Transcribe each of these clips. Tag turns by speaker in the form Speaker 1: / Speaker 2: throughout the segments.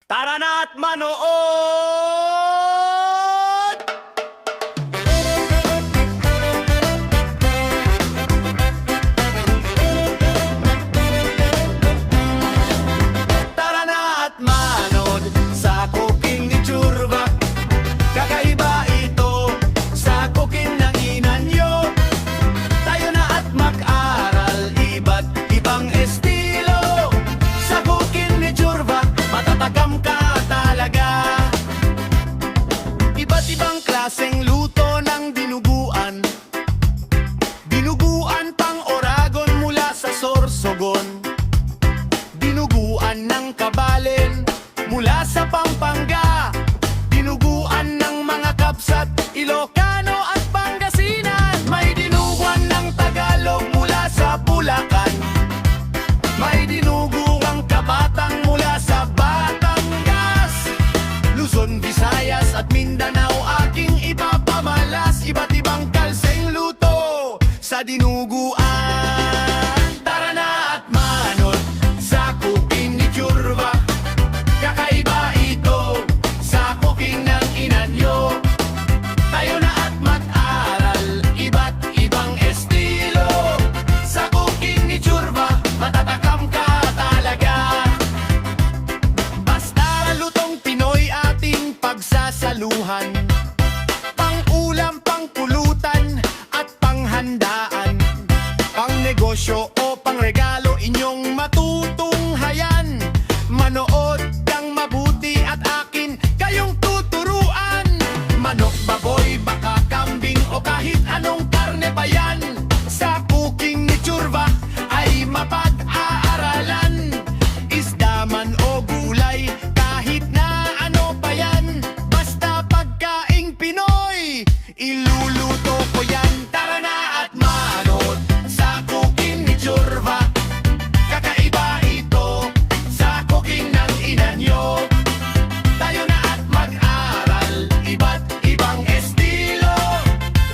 Speaker 1: Tara na at manood! Tara na at manood sa cooking ni Churva. Kakaiba ito sa cooking ng ina nyo. Tayo na at mag-aral iba't ibang estilo. Sa cooking ni Churva, matatakam ka talaga. Iba't ibang klaseng luto ng dinuguan. Dinuguan pang Oragon mula sa Sorsogon. Dinuguan ng Kabalen mula sa Pampanga. Dinuguan ng mga Kabsat, Ilocano at Pangasinan. May dinuguan ng Tagalog mula sa Bulacan. May dinuguang Kabatang mula sa Batangas. Luzon, Visayas at Mindanao aking ipapamalas. Iba't ibang kalseng luto sa dinuguan. Tara na at manood sa cooking ni Churva. Kakaiba ito sa cooking ng ina nyo. Tayo na at mag-aral iba't ibang estilo. Sa cooking ni Churva, matatakam ka talaga. Basta lutong Pinoy ating pagsasaluhan. Pang-ulam, pang-pulutan at panghandaan. Pang-negosyo o pang-regalo inyong matutunghayan. Manood kang mabuti at akin kayong tuturuan. Manok, baboy, baka, kambing o kahit anong karne pa yan. Sa cooking ni Churva ay mapag-aaralan. Isda man o gulay, kahit na ano pa yan. Basta pagkaing Pinoy, iluluto ko yan. Tara na at manood sa cooking ni Churva. Kakaiba ito sa cooking ng ina nyo. Tayo na at mag-aral iba't ibang estilo.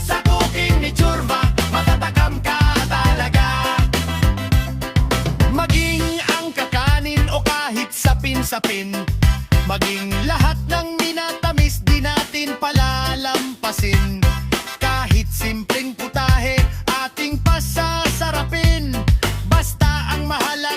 Speaker 1: Sa cooking ni Churva, matatakam ka talaga. Maging ang kakanin o kahit sapin-sapin. Maging lahat ng minatamis di natin palalampasin. Kahit simpleng putahe ating pasasarapin. Basta ang mahalaga